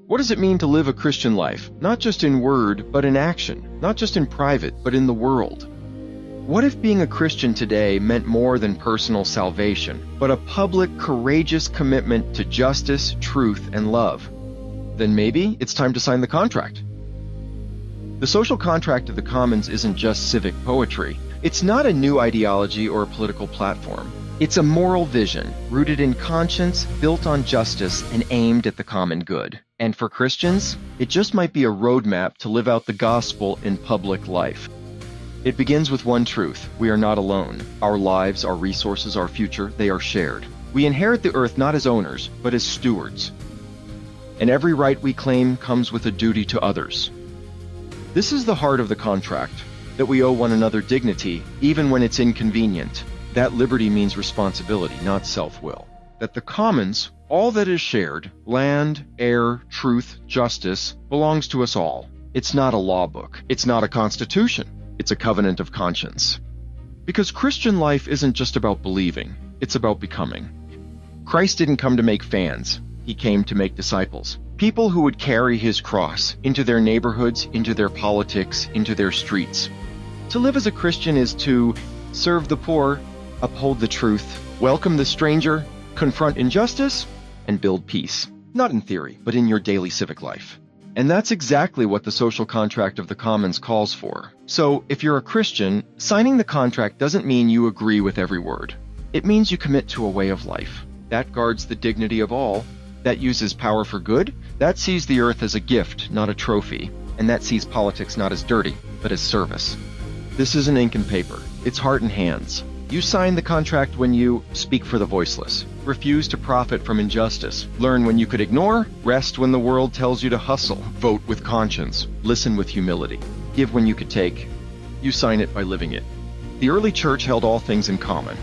What does it mean to live a Christian life, not just in word, but in action, not just in private, but in the world? What if being a Christian today meant more than personal salvation, but a public, courageous commitment to justice, truth, and love? Then maybe it's time to sign the contract. The social contract of the commons isn't just civic poetry. It's not a new ideology or a political platform. It's a moral vision, rooted in conscience, built on justice, and aimed at the common good. And for Christians, it just might be a roadmap to live out the gospel in public life. It begins with one truth: we are not alone. Our lives, our resources, our future, they are shared. We inherit the earth not as owners, but as stewards. And every right we claim comes with a duty to others. This is the heart of the contract, that we owe one another dignity, even when it's inconvenient. That liberty means responsibility, not self-will. That the commons, all that is shared, land, air, truth, justice, belongs to us all. It's not a law book. It's not a constitution. It's a covenant of conscience. Because Christian life isn't just about believing, it's about becoming. Christ didn't come to make fans. He came to make disciples. People who would carry his cross into their neighborhoods, into their politics, into their streets. To live as a Christian is to serve the poor, uphold the truth, welcome the stranger, confront injustice, and build peace. Not in theory, but in your daily civic life. And that's exactly what the social contract of the commons calls for. So, if you're a Christian, signing the contract doesn't mean you agree with every word. It means you commit to a way of life. That guards the dignity of all, that uses power for good, that sees the earth as a gift, not a trophy, and that sees politics not as dirty, but as service. This isn't ink and paper, it's heart and hands. You sign the contract when you speak for the voiceless, refuse to profit from injustice, learn when you could ignore, rest when the world tells you to hustle, vote with conscience, listen with humility, give when you could take. You sign it by living it. The early church held all things in common.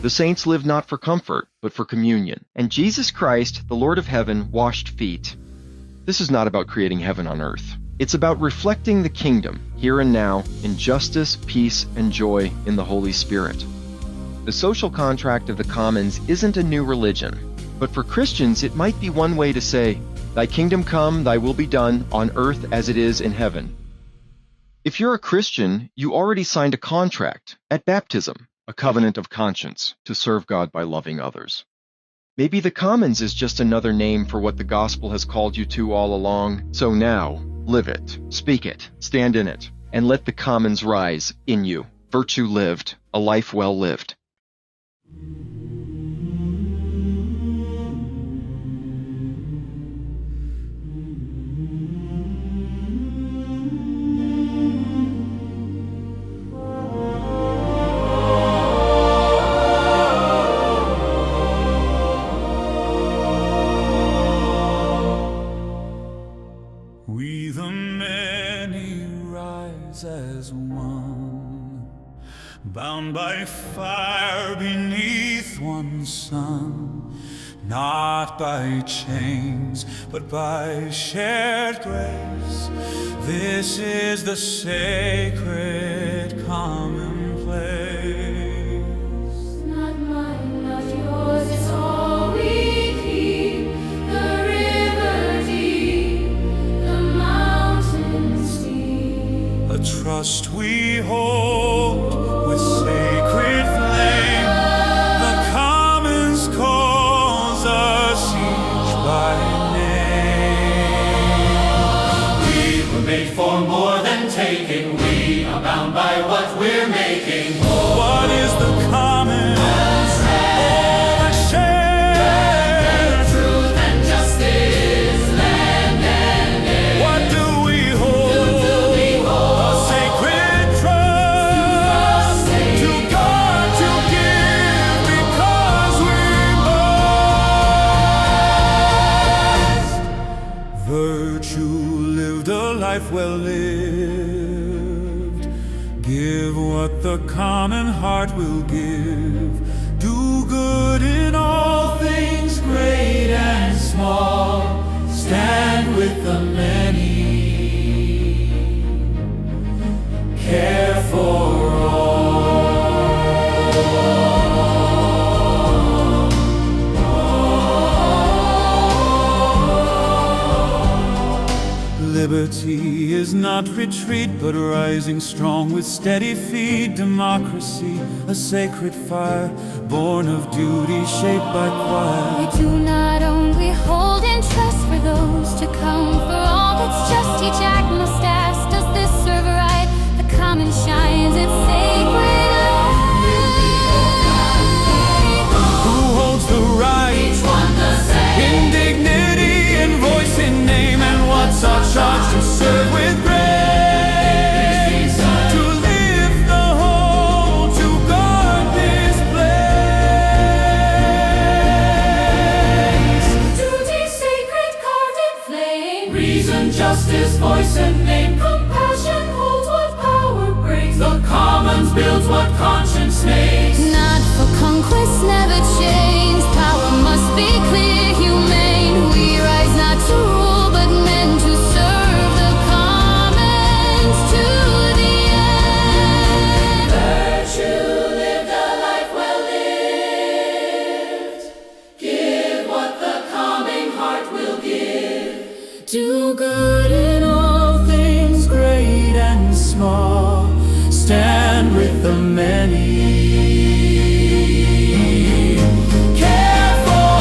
The saints lived not for comfort, but for communion. And Jesus Christ, the Lord of heaven, washed feet. This is not about creating heaven on earth. It's about reflecting the kingdom, here and now, in justice, peace, and joy in the Holy Spirit. The social contract of the commons isn't a new religion, but for Christians it might be one way to say, "Thy kingdom come, thy will be done, on earth as it is in heaven." If you're a Christian, you already signed a contract at baptism, a covenant of conscience, to serve God by loving others. Maybe the commons is just another name for what the gospel has called you to all along. So now, live it, speak it, stand in it, and let the commons rise in you. Virtue lived, a life well lived. We the many rise as one, bound by fire beneath one sun, not by chains, but by shared grace. This is the sacred commonplace. Not mine, not yours, it's all we keep. The river deep, the mountain steep. A trust we hold with sacred flame. The commons calls us each by name. We were made for more than taking. We are bound by what we're making. What is the common? All I share. Truth and justice, land and air. What do we hold? A sacred trust to God to give because we're blessed. Virtue lived, a life well lived. Give what the common heart will give. Do good in all things, great and small. Stand with the many. Care for all. Liberty is not retreat, but rising strong with steady feet. Democracy, a sacred fire, born of duty, shaped by quiet. We do not only hold in trust for those to come, for all that's just. Each act must ask, does this serve right? The common shines its sacred light. Who holds the right? Each one the same. In dignity, in voice, in name, and what's our charge? To serve with grace, to lift the whole, to guard this place. Duty sacred, carved in flame. Reason, justice, voice and name. Compassion holds what power breaks. The commons builds what conscience makes. Not for conquest, never change. Power must be clear, humane. We rise not to rule, but men to serve the commons to the end. Virtue, live the life well lived. Give what the calming heart will give. Do good in all things, great and small. Stand with the many. Care for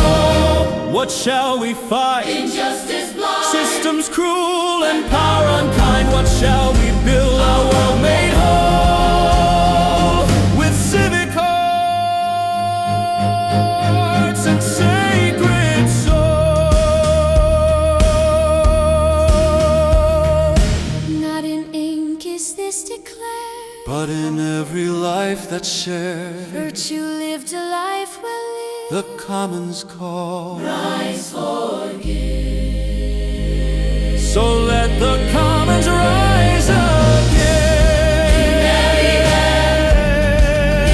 all. What shall we fight? Injustice blind. Systems cruel and power unkind. What shall we build? Our world made whole with civic hearts and sacred soul. Not in ink is this declared. But in every life that's shared, Virtue lived a life well lived. the commons call. Rise, forgive. So let the commons rise again.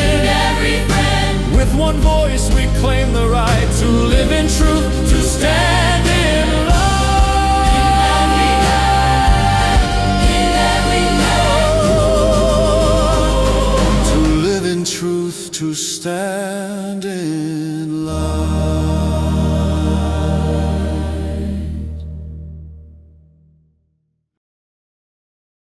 In every friend. With one voice we claim the right to live in truth, to stand in love. In every man. To live in truth, to stand in love.